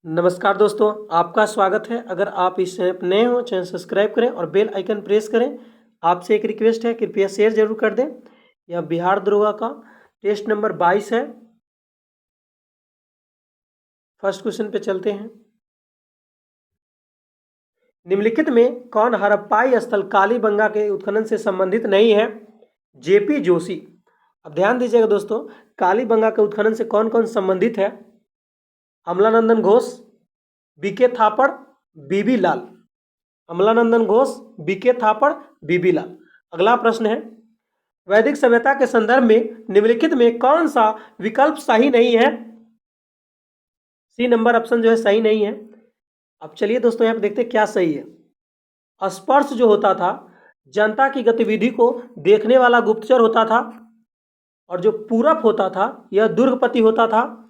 नमस्कार दोस्तों, आपका स्वागत है। अगर आप इस चैनल पर नए हो, चैनल सब्सक्राइब करें और बेल आइकन प्रेस करें। आपसे एक रिक्वेस्ट है, कृपया शेयर जरूर कर दें। यह बिहार दरोगा का टेस्ट नंबर 22 है। फर्स्ट क्वेश्चन पे चलते हैं। निम्नलिखित में कौन हड़प्पाई स्थल कालीबंगा के उत्खनन से संबंधित नहीं है? जेपी जोशी। अब ध्यान दीजिएगा दोस्तों, कालीबंगा के उत्खनन से कौन कौन संबंधित है? अमलानंदन घोष, बीके थापड़, बीबी लाल। अमलानंदन घोष, बीके थापड़, बीबी लाल। अगला प्रश्न है, वैदिक सभ्यता के संदर्भ में निम्नलिखित में कौन सा विकल्प सही नहीं है? सी नंबर ऑप्शन जो है सही नहीं है। अब चलिए दोस्तों यहाँ पे देखते हैं क्या सही है। स्पर्श जो होता था, जनता की गतिविधि को देखने वाला गुप्तचर होता था, और जो पूरब होता था यह दुर्गपति होता था,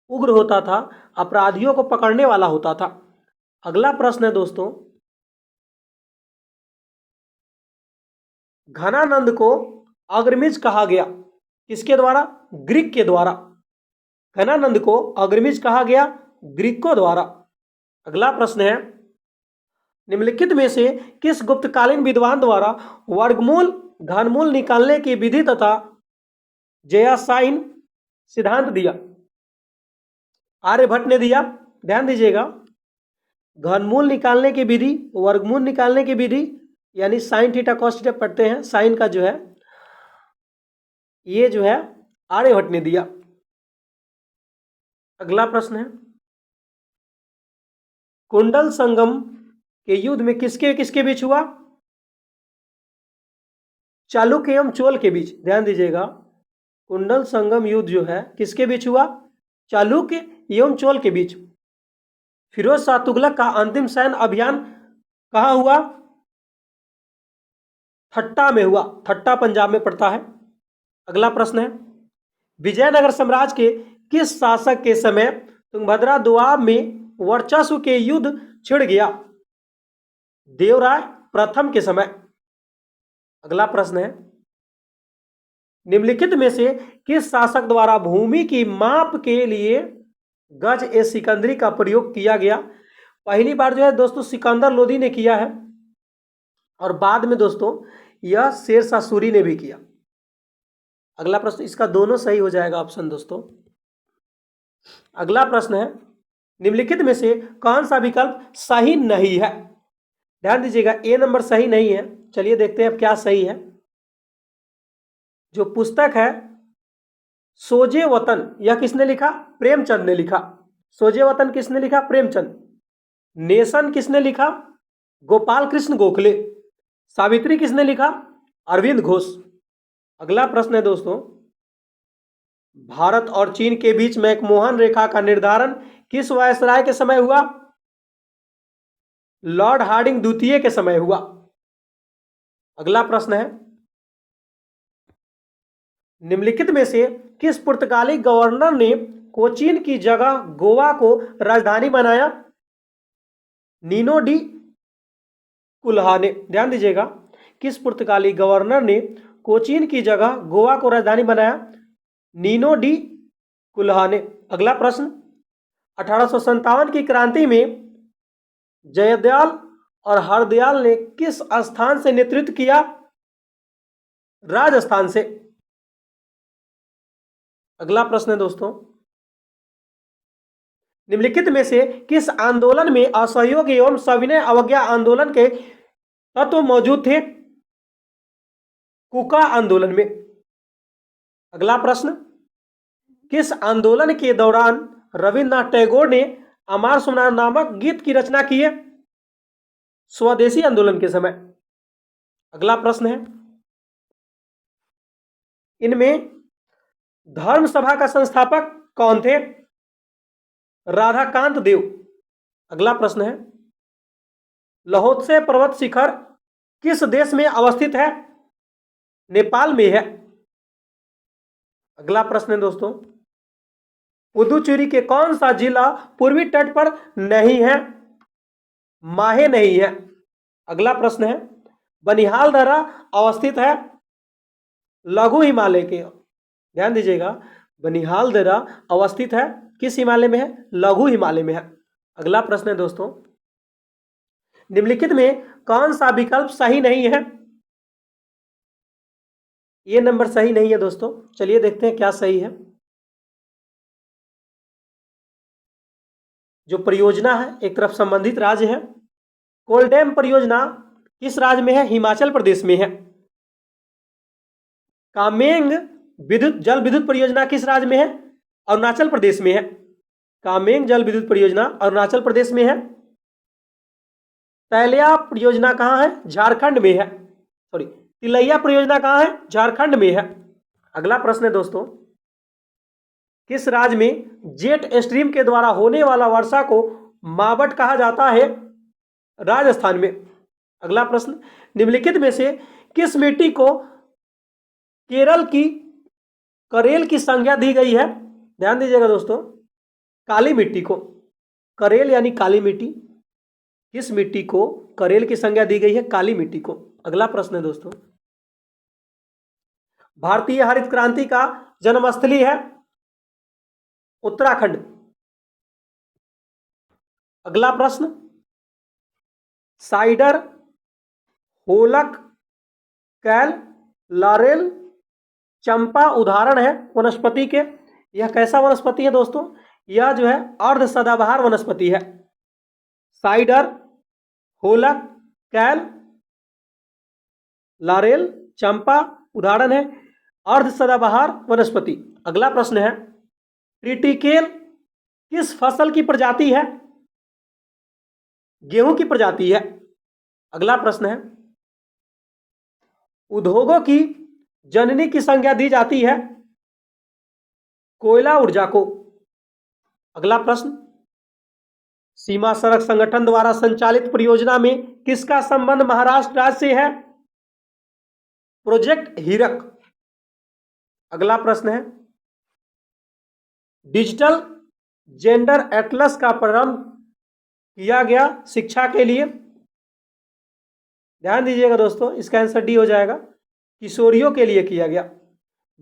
उग्र होता था, अपराधियों को पकड़ने वाला होता था। अगला प्रश्न है दोस्तों, घनानंद को अग्रमिज कहा गया किसके द्वारा? ग्रीक के द्वारा। घनानंद को अग्रमिज कहा गया ग्रीकों द्वारा। अगला प्रश्न है, निम्नलिखित में से किस गुप्तकालीन विद्वान द्वारा वर्गमूल घनमूल निकालने की विधि तथा जयासाइन सिद्धांत दिया? आर्यभट्ट ने दिया। ध्यान दीजिएगा, घनमूल निकालने की विधि, वर्गमूल निकालने की विधि यानी साइन थीटा कॉस थीटा पढ़ते हैं, साइन का जो है ये जो है आर्यभट्ट ने दिया। अगला प्रश्न है, कुंडल संगम के युद्ध में किसके किसके बीच हुआ? चालुक्य एवं चोल के बीच। ध्यान दीजिएगा, कुंडल संगम युद्ध जो है किसके बीच हुआ? चालुक्य एवं चोल के बीच। फिरोज शाह तुगलक का अंतिम सैन्य अभियान कहाँ हुआ? ठट्टा में हुआ। ठट्टा पंजाब में पड़ता है। अगला प्रश्न है, विजयनगर साम्राज्य के किस शासक के समय तुंगभद्रा दोआब में वर्चस्व के युद्ध छिड़ गया? देवराय प्रथम के समय। अगला प्रश्न है, निम्नलिखित में से किस शासक द्वारा भूमि की माप के लिए गज ए सिकंदरी का प्रयोग किया गया? पहली बार जो है दोस्तों सिकंदर लोदी ने किया है, और बाद में दोस्तों यह शेरशाह सूरी ने भी किया। अगला प्रश्न, इसका दोनों सही हो जाएगा ऑप्शन दोस्तों। अगला प्रश्न है, निम्नलिखित में से कौन सा विकल्प सही नहीं है? ध्यान दीजिएगा, ए नंबर सही नहीं है। चलिए देखते हैं अब क्या सही है। जो पुस्तक है सोजे वतन, यह किसने लिखा? प्रेमचंद ने लिखा। सोजे वतन किसने लिखा? प्रेमचंद। नेशन किसने लिखा? गोपाल कृष्ण गोखले। सावित्री किसने लिखा? अरविंद घोष। अगला प्रश्न है दोस्तों, भारत और चीन के बीच मैकमोहन रेखा का निर्धारण किस वायसराय के समय हुआ? लॉर्ड हार्डिंग द्वितीय के समय हुआ। अगला प्रश्न है, निम्नलिखित में से किस पुर्तगाली गवर्नर ने कोचीन की जगह गोवा को राजधानी बनाया? नीनो डी कुल्हा ने। ध्यान दीजिएगा, किस पुर्तगाली गवर्नर ने कोचीन की जगह गोवा को राजधानी बनाया? नीनो डी कुल्हा ने। अगला प्रश्न, 1857 की क्रांति में जयदयाल और हरदयाल ने किस स्थान से नेतृत्व किया? राजस्थान से। अगला प्रश्न है दोस्तों, निम्नलिखित में से किस आंदोलन में असहयोग एवं सविनय अवज्ञा आंदोलन के तत्व मौजूद थे? कुका आंदोलन में। अगला प्रश्न, किस आंदोलन के दौरान रविन्द्रनाथ टैगोर ने अमर सुमना नामक गीत की रचना की है? स्वदेशी आंदोलन के समय। अगला प्रश्न है, इनमें धर्म सभा का संस्थापक कौन थे? राधाकांत देव। अगला प्रश्न है, लहोत्से पर्वत शिखर किस देश में अवस्थित है? नेपाल में है। अगला प्रश्न है दोस्तों, पुदुचेरी के कौन सा जिला पूर्वी तट पर नहीं है? माहे नहीं है। अगला प्रश्न है, बनिहाल दर्रा अवस्थित है लघु हिमालय के। ध्यान दीजिएगा, बनिहाल दर्रा अवस्थित है किस हिमालय में है? लघु हिमालय में है। अगला प्रश्न है दोस्तों, निम्नलिखित में कौन सा विकल्प सही नहीं है? ये नंबर सही नहीं है दोस्तों। चलिए देखते हैं क्या सही है। जो परियोजना है एक तरफ संबंधित राज्य है। कोलडैम परियोजना किस राज्य में है? हिमाचल प्रदेश में है। कामेंग जल विद्युत परियोजना किस राज्य में है? अरुणाचल प्रदेश में है। कामेंग जल विद्युत परियोजना अरुणाचल प्रदेश में है। तैलिया परियोजना कहाँ है? झारखंड में है। सॉरी, तिलैया परियोजना कहाँ है? झारखंड में है। अगला प्रश्न है दोस्तों, किस राज्य में जेट स्ट्रीम के द्वारा होने वाला वर्षा को मावट कहा जाता है? राजस्थान में। अगला प्रश्न, निम्नलिखित में से किस मिट्टी को करेल की संज्ञा दी गई है? ध्यान दीजिएगा दोस्तों, काली मिट्टी को। करेल यानी काली मिट्टी। किस मिट्टी को करेल की संज्ञा दी गई है? काली मिट्टी को। अगला प्रश्न है दोस्तों, भारतीय हरित क्रांति का जन्मस्थली है उत्तराखंड। अगला प्रश्न, साइडर, होलक, कैल, लारेल, चंपा उदाहरण है वनस्पति के। यह कैसा वनस्पति है दोस्तों? यह जो है अर्ध सदाबहार वनस्पति है। साइडर, होलक, कैल, लारेल, चंपा उदाहरण है अर्ध सदाबहार वनस्पति। अगला प्रश्न है, ट्रिटिकेल किस फसल की प्रजाति है? गेहूं की प्रजाति है। अगला प्रश्न है, उद्योगों की जननी की संज्ञा दी जाती है कोयला ऊर्जा को। अगला प्रश्न, सीमा सड़क संगठन द्वारा संचालित परियोजना में किसका संबंध महाराष्ट्र राज्य से है? प्रोजेक्ट हीरक। अगला प्रश्न है, डिजिटल जेंडर एटलस का प्रारंभ किया गया शिक्षा के लिए। ध्यान दीजिएगा दोस्तों, इसका आंसर डी हो जाएगा, किशोरियों के लिए किया गया।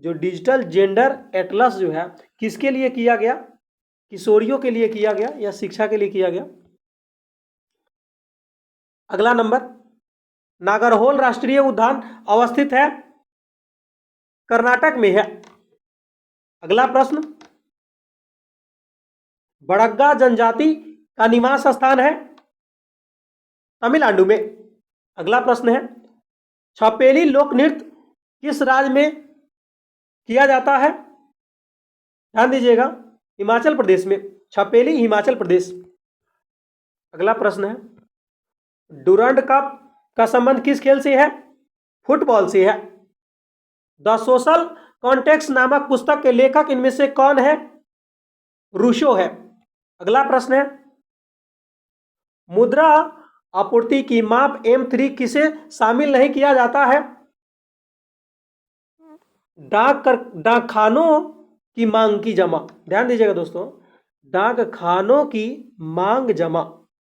जो डिजिटल जेंडर एटलस जो है किसके लिए किया गया? किशोरियों के लिए किया गया या शिक्षा के लिए किया गया। अगला नंबर, नागरहोल राष्ट्रीय उद्यान अवस्थित है कर्नाटक में है। अगला प्रश्न, बड़ग्गा जनजाति का निवास स्थान है तमिलनाडु में। अगला प्रश्न है, छपेली लोक नृत्य किस राज्य में किया जाता है? ध्यान दीजिएगा, हिमाचल प्रदेश में। छपेली हिमाचल प्रदेश। अगला प्रश्न है, डूरंड कप का संबंध किस खेल से है? फुटबॉल से है। द सोशल कॉन्टेक्स्ट नामक पुस्तक के लेखक इनमें से कौन है? रूसो है। अगला प्रश्न है, मुद्रा आपूर्ति की माप M3 किसे शामिल नहीं किया जाता है? डाक खानों की मांग की जमा। ध्यान दीजिएगा दोस्तों, डाक खानों की मांग जमा।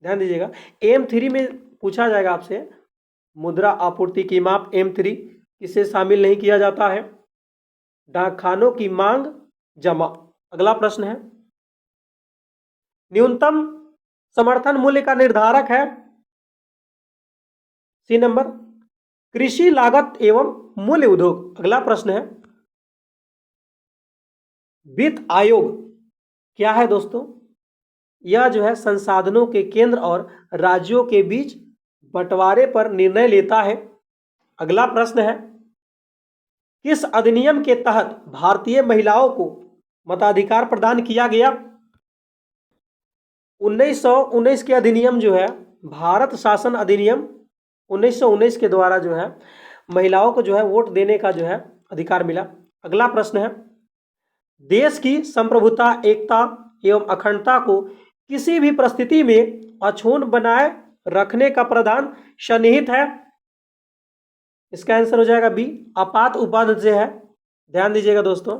ध्यान दीजिएगा, M3 में पूछा जाएगा आपसे, मुद्रा आपूर्ति की माप M3 किसे शामिल नहीं किया जाता है? डाक खानों की मांग जमा। अगला प्रश्न है, न्यूनतम समर्थन मूल्य का निर्धारक है सी नंबर, कृषि लागत एवं मूल्य उद्योग। अगला प्रश्न है, वित्त आयोग क्या है दोस्तों? यह जो है संसाधनों के केंद्र और राज्यों के बीच बंटवारे पर निर्णय लेता है। अगला प्रश्न है, किस अधिनियम के तहत भारतीय महिलाओं को मताधिकार प्रदान किया गया? 1919 के अधिनियम जो है, भारत शासन अधिनियम 1919 के द्वारा जो है महिलाओं को जो है वोट देने का जो है अधिकार मिला। अगला प्रश्न है, देश की संप्रभुता, एकता एवं अखंडता को किसी भी परिस्थिति में अक्षुण्ण बनाए रखने का प्रावधान सन्निहित है। इसका आंसर हो जाएगा बी, आपात उपाधि से है। ध्यान दीजिएगा दोस्तों,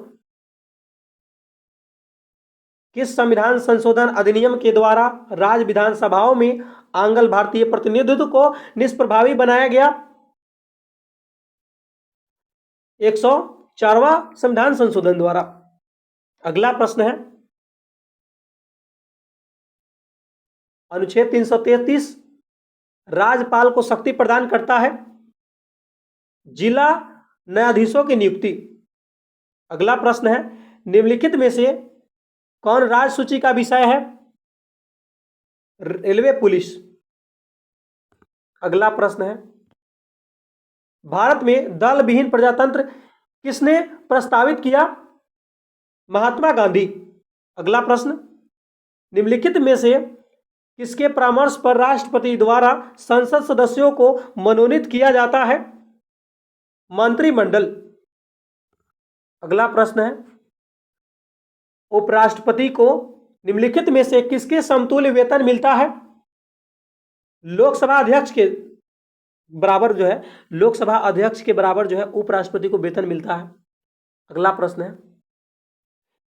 किस संविधान संशोधन अधिनियम के द्वारा राज्य विधानसभाओं में आंग्ल भारतीय प्रतिनिधित्व को निष्प्रभावी बनाया गया? 104वां संविधान संशोधन द्वारा। अगला प्रश्न है अनुच्छेद 333 राज्यपाल को शक्ति प्रदान करता है। जिला न्यायाधीशों की नियुक्ति। अगला प्रश्न है निम्नलिखित में से कौन राज्य सूची का विषय है? Railway police. अगला प्रश्न है भारत में दल विहीन प्रजातंत्र किसने प्रस्तावित किया? महात्मा गांधी। अगला प्रश्न निम्नलिखित में से किसके परामर्श पर राष्ट्रपति द्वारा संसद सदस्यों को मनोनीत किया जाता है? मंत्रिमंडल। अगला प्रश्न है उपराष्ट्रपति को निम्नलिखित में से किसके समतुल्य वेतन मिलता है? लोकसभा अध्यक्ष के बराबर जो है, लोकसभा अध्यक्ष के बराबर जो है उपराष्ट्रपति को वेतन मिलता है। अगला प्रश्न है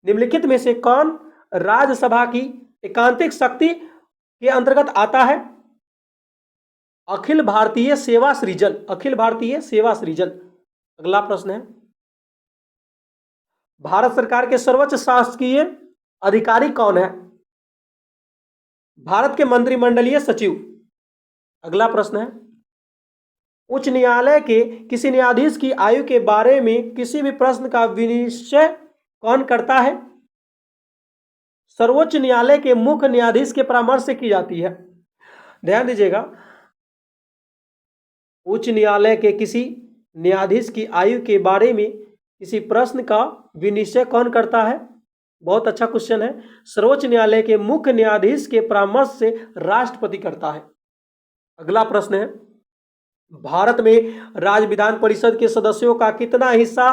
निम्नलिखित में से कौन राज्यसभा की एकांतिक शक्ति के अंतर्गत आता है? अखिल भारतीय सेवा सृजन। अखिल भारतीय सेवा सृजन। अगला प्रश्न है भारत सरकार के सर्वोच्च शासकीय अधिकारी कौन है? भारत के मंत्रिमंडलीय सचिव। अगला प्रश्न है उच्च न्यायालय के किसी न्यायाधीश की आयु के बारे में किसी भी प्रश्न का विनिश्चय कौन करता है? सर्वोच्च न्यायालय के मुख्य न्यायाधीश के परामर्श से की जाती है। ध्यान दीजिएगा, उच्च न्यायालय के किसी न्यायाधीश की आयु के बारे में किसी प्रश्न का विनिश्चय कौन करता है? बहुत अच्छा क्वेश्चन है। सर्वोच्च न्यायालय के मुख्य न्यायाधीश के परामर्श से राष्ट्रपति करता है। अगला प्रश्न है भारत में राज्य विधान परिषद के सदस्यों का कितना हिस्सा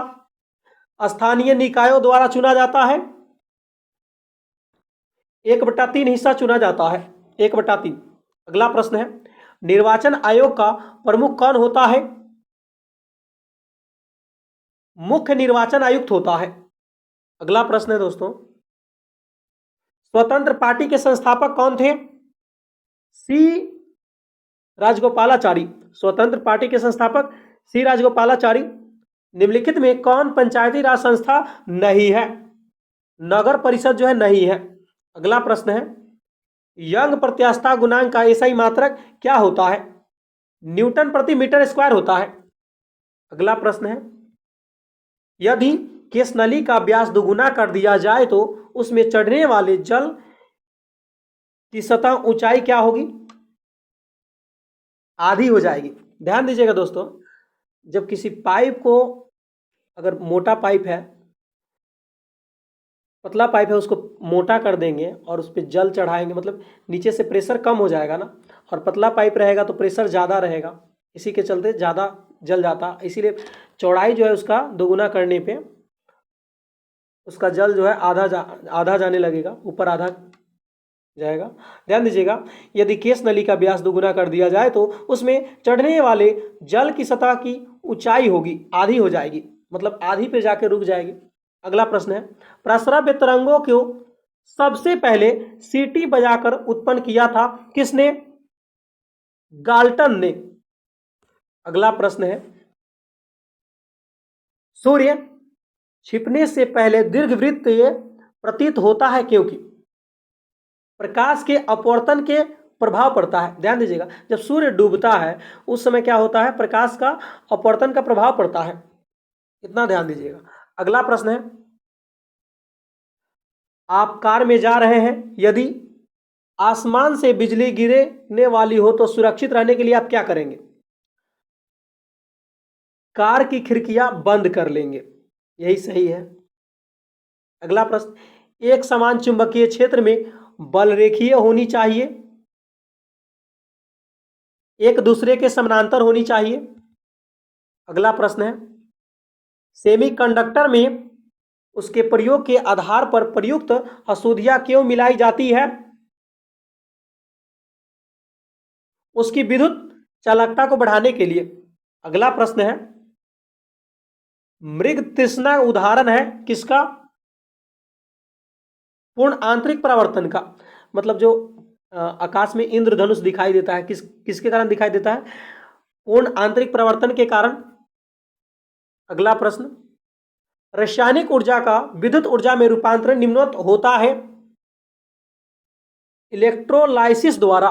स्थानीय निकायों द्वारा चुना जाता है? 1/3 हिस्सा चुना जाता है। 1/3। अगला प्रश्न है निर्वाचन आयोग का प्रमुख कौन होता है? मुख्य निर्वाचन आयुक्त होता है। अगला प्रश्न है दोस्तों स्वतंत्र पार्टी के संस्थापक कौन थे? सी राजगोपालाचारी। स्वतंत्र पार्टी के संस्थापक सी राजगोपालाचारी। निम्नलिखित में कौन पंचायती राज संस्था नहीं है? नगर परिषद जो है नहीं है। अगला प्रश्न है यंग प्रत्यास्थता गुणांक का एसआई मात्रक क्या होता है? न्यूटन प्रति मीटर स्क्वायर होता है। अगला प्रश्न है यदि केस नली का व्यास दोगुना कर दिया जाए तो उसमें चढ़ने वाले जल की सतह ऊंचाई क्या होगी? आधी हो जाएगी। ध्यान दीजिएगा दोस्तों, जब किसी पाइप को, अगर मोटा पाइप है, पतला पाइप है, उसको मोटा कर देंगे और उस पर जल चढ़ाएंगे, मतलब नीचे से प्रेशर कम हो जाएगा ना, और पतला पाइप रहेगा तो प्रेशर ज़्यादा रहेगा, इसी के चलते ज़्यादा जल जाता। इसीलिए चौड़ाई जो है उसका दोगुना करने पे उसका जल जो है आधा जाने लगेगा, ऊपर आधा जाएगा। ध्यान दीजिएगा, यदि केस नली का व्यास दोगुना कर दिया जाए तो उसमें चढ़ने वाले जल की सतह की ऊंचाई होगी, आधी हो जाएगी, मतलब आधी पे जाके रुक जाएगी। अगला प्रश्न है प्रस्रव्य तरंगों को सबसे पहले सीटी बजाकर उत्पन्न किया था किसने? गाल्टन ने। अगला प्रश्न है सूर्य छिपने से पहले दीर्घवृत्तीय प्रतीत होता है क्योंकि प्रकाश के अपवर्तन के प्रभाव पड़ता है। ध्यान दीजिएगा, जब सूर्य डूबता है उस समय क्या होता है? प्रकाश का अपवर्तन का प्रभाव पड़ता है, इतना ध्यान दीजिएगा। अगला प्रश्न है आप कार में जा रहे हैं, यदि आसमान से बिजली गिरने वाली हो तो सुरक्षित रहने के लिए आप क्या करेंगे? कार की खिड़कियां बंद कर लेंगे, यही सही है। अगला प्रश्न एक समान चुंबकीय क्षेत्र में बल रेखीय होनी चाहिए, एक दूसरे के समानांतर होनी चाहिए। अगला प्रश्न है सेमीकंडक्टर में उसके प्रयोग के आधार पर प्रयुक्त अशुद्धियां क्यों मिलाई जाती है? उसकी विद्युत चालकता को बढ़ाने के लिए। अगला प्रश्न है मृग तृष्णा उदाहरण है किसका? पूर्ण आंतरिक परावर्तन का। मतलब जो आकाश में इंद्रधनुष दिखाई देता है किसके कारण दिखाई देता है? पूर्ण आंतरिक परावर्तन के कारण। अगला प्रश्न रासायनिक ऊर्जा का विद्युत ऊर्जा में रूपांतरण निम्नवत होता है इलेक्ट्रोलाइसिस द्वारा।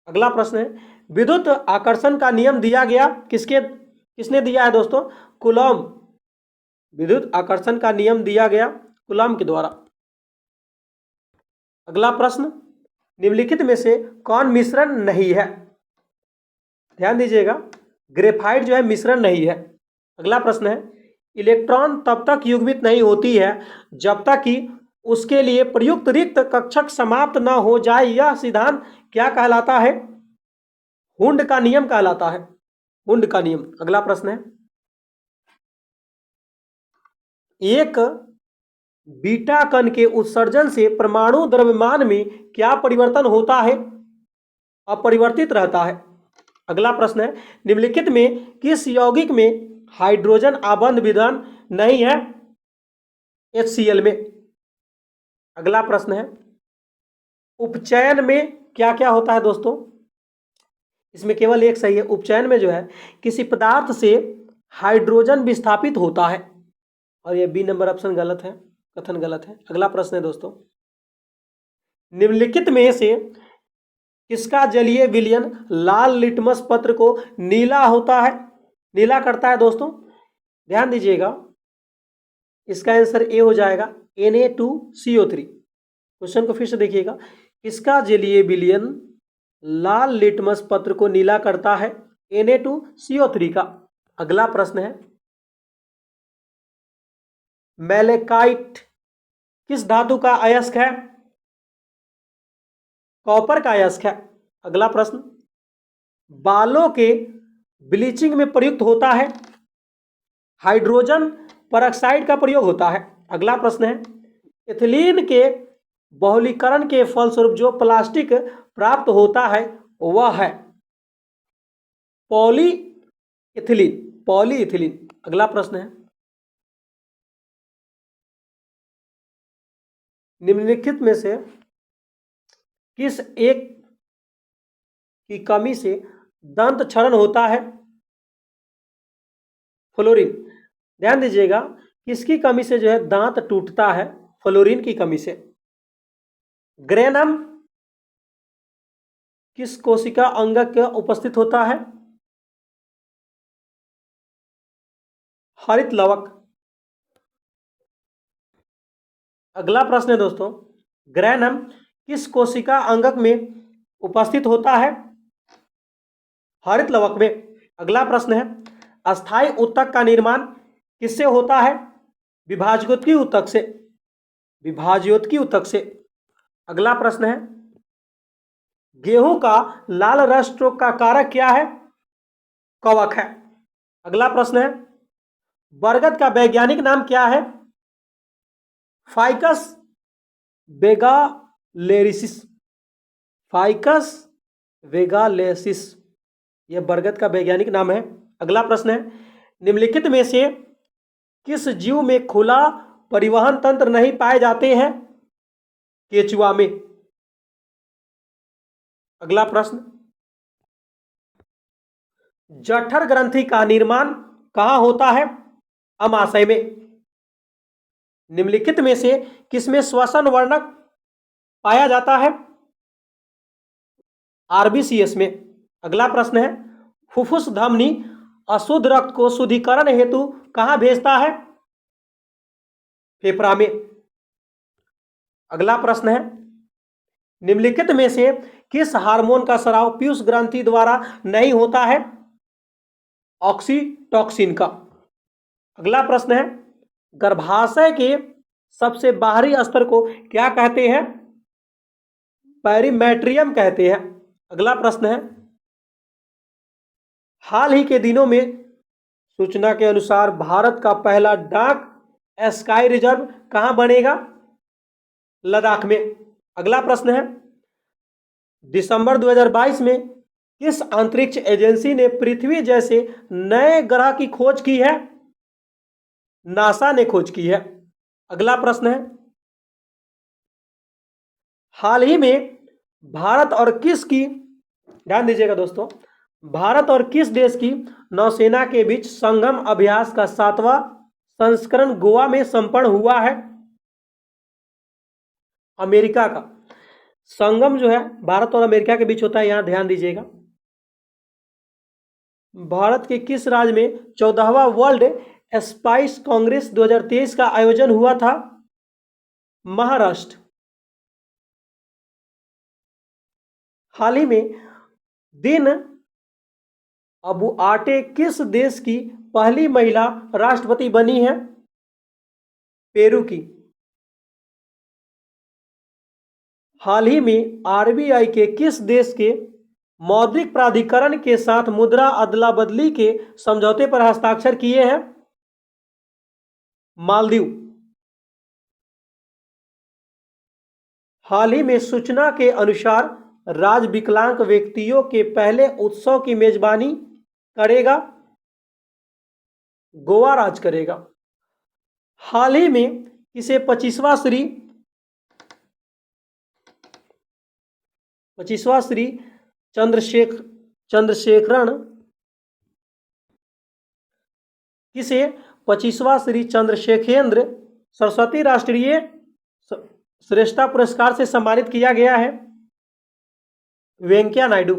अगला प्रश्न है, विद्युत आकर्षण का नियम दिया गया किसने दिया है दोस्तों? कूलॉम। विद्युत आकर्षण का नियम दिया गया कूलॉम के द्वारा। अगला प्रश्न, निम्नलिखित में से कौन मिश्रण नहीं है? ध्यान दीजिएगा, ग्रेफाइट जो है मिश्रण नहीं है। अगला प्रश्न है, इलेक्ट्रॉन तब तक युग्मित नहीं होती है जब तक कि उसके लिए प्रयुक्त रिक्त कक्षक समाप्त न हो जाए। यह सिद्धांत क्या कहलाता है? हुंड का नियम कहलाता है, हुंड का नियम। अगला प्रश्न है, एक बीटा कण के उत्सर्जन से परमाणु द्रव्यमान में क्या परिवर्तन होता है? अपरिवर्तित रहता है। अगला प्रश्न है, निम्नलिखित में किस यौगिक में हाइड्रोजन आबंध विद्यमान नहीं है? HCl में। अगला प्रश्न है, उपचयन में क्या क्या होता है दोस्तों? इसमें केवल एक सही है। उपचयन में जो है किसी पदार्थ से हाइड्रोजन विस्थापित होता है, और यह बी नंबर ऑप्शन गलत है, कथन गलत है। अगला प्रश्न है दोस्तों, निम्नलिखित में से किसका जलीय विलयन लाल लिटमस पत्र को नीला होता है, नीला करता है दोस्तों? ध्यान दीजिएगा, इसका आंसर ए हो जाएगा, Na2CO3। क्वेश्चन को फिर से देखिएगा, किसका जलीय विलयन लाल लिटमस पत्र को नीला करता है? Na2CO3 का। अगला प्रश्न है, मैलेकाइट किस धातु का अयस्क है? कॉपर का अयस्क है। अगला प्रश्न, बालों के ब्लीचिंग में प्रयुक्त होता है? हाइड्रोजन परऑक्साइड का प्रयोग होता है। अगला प्रश्न है, एथिलीन के बहुलीकरण के फलस्वरूप जो प्लास्टिक प्राप्त होता है वह है पॉलीइथिलीन, पॉलीइथिलीन। अगला प्रश्न है, निम्नलिखित में से किस एक की कमी से दंत क्षरण होता है? फ्लोरीन। ध्यान दीजिएगा, किसकी कमी से जो है दांत टूटता है? फ्लोरीन की कमी से। ग्रेनम किस कोशिका अंगक के उपस्थित होता है? हरित लवक। अगला प्रश्न है दोस्तों, ग्रेनम किस कोशिका अंगक में उपस्थित होता है? हरित लवक में। अगला प्रश्न है, अस्थायी ऊतक का निर्माण किससे होता है? विभाज्योत्की ऊतक से, विभाज्योत्की ऊतक से। अगला प्रश्न है, गेहूं का लाल रस रोग का कारक क्या है? कवक है। अगला प्रश्न है, बरगद का वैज्ञानिक नाम क्या है? फाइकस वेगालेरिसिस, फाइकस वेगालेसिस, यह बरगद का वैज्ञानिक नाम है। अगला प्रश्न है, निम्नलिखित में से किस जीव में खुला परिवहन तंत्र नहीं पाए जाते हैं? केचुआ में। अगला प्रश्न, जठर ग्रंथि का निर्माण कहां होता है? अमाशय में। निम्नलिखित में से किसमें श्वसन वर्णक पाया जाता है? RBCS में। अगला प्रश्न है, फुफ्फुस धमनी अशुद्ध रक्त को शुद्धिकरण हेतु कहां भेजता है? फेफड़ा में। अगला प्रश्न है, निम्नलिखित में से किस हार्मोन का स्राव पीयूष ग्रंथि द्वारा नहीं होता है? ऑक्सीटॉक्सिन का। अगला प्रश्न है, गर्भाशय के सबसे बाहरी स्तर को क्या कहते हैं? पेरीमेट्रियम कहते हैं। अगला प्रश्न है, हाल ही के दिनों में सूचना के अनुसार भारत का पहला डाक स्काई रिजर्व कहां बनेगा? लद्दाख में। अगला प्रश्न है, दिसंबर 2022 में किस अंतरिक्ष एजेंसी ने पृथ्वी जैसे नए ग्रह की खोज की है? नासा ने खोज की है। अगला प्रश्न है, हाल ही में भारत और किस की, ध्यान दीजिएगा दोस्तों, भारत और किस देश की नौसेना के बीच संगम अभ्यास का संस्करण गोवा में संपन्न हुआ है? अमेरिका का। संगम जो है भारत और अमेरिका के बीच होता है, यहां ध्यान दीजिएगा। भारत के किस राज्य में 14वां वर्ल्ड स्पाइस कांग्रेस 2023 का आयोजन हुआ था? महाराष्ट्र। हाल ही में दिन अबू आटे किस देश की पहली महिला राष्ट्रपति बनी है? पेरू की। हाल ही में आरबीआई के किस देश के मौद्रिक प्राधिकरण के साथ मुद्रा अदला बदली के समझौते पर हस्ताक्षर किए हैं? मालदीव। हाल ही में सूचना के अनुसार राज्य विकलांग व्यक्तियों के पहले उत्सव की मेजबानी करेगा? गोवा राज्य करेगा। हाल ही में किसे 25वां श्री चंद्रशेखरण किसे 25वां श्री चंद्रशेखेंद्र सरस्वती राष्ट्रीय श्रेष्ठता पुरस्कार से सम्मानित किया गया है? वेंकैया नायडू।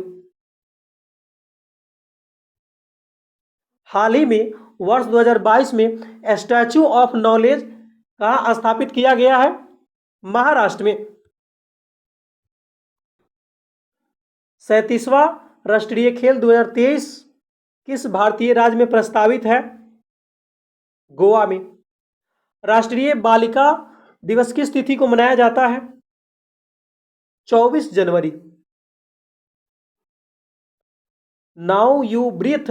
हाल ही में वर्ष 2022 में स्टैच्यू ऑफ नॉलेज कहाँ स्थापित किया गया है? महाराष्ट्र में। 37वां राष्ट्रीय खेल 2023 किस भारतीय राज्य में प्रस्तावित है? गोवा में। राष्ट्रीय बालिका दिवस किस तिथि को मनाया जाता है? 24 जनवरी। नाउ यू ब्रीथ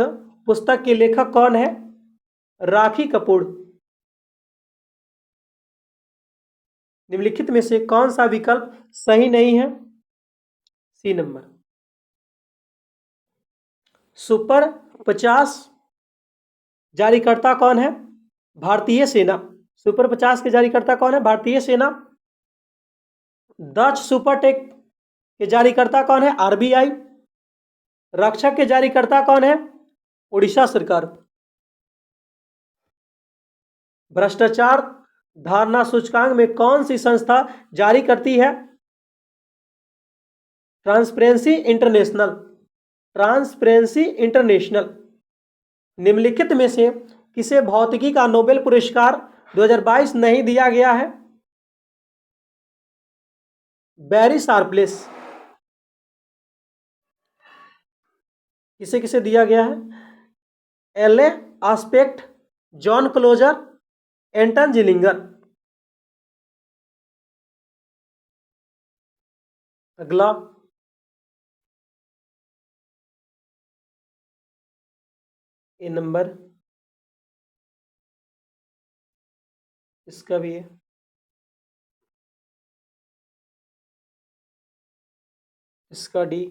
पुस्तक के लेखक कौन है? राखी कपूर। निम्नलिखित में से कौन सा विकल्प सही नहीं है? सी नंबर। सुपर 50 जारीकर्ता कौन है? भारतीय सेना। सुपर 50 के जारीकर्ता कौन है? भारतीय सेना। डच सुपरटेक के जारीकर्ता कौन है? आरबीआई। रक्षक के जारीकर्ता कौन है? उड़ीसा सरकार। भ्रष्टाचार धारणा सूचकांक में कौन सी संस्था जारी करती है? Transparency international. Transparency international. निम्नलिखित में से किसे भौतिकी का नोबेल पुरस्कार 2022 नहीं दिया गया है? Barry Sharpless. किसे किसे दिया गया है? L A Aspect, John Clauser, Anton Zeilinger. अगला ए नंबर, इसका भी है। इसका डी।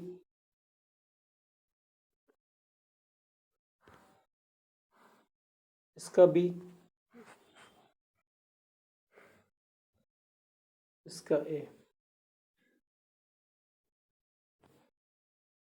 इसका बी। इसका ए।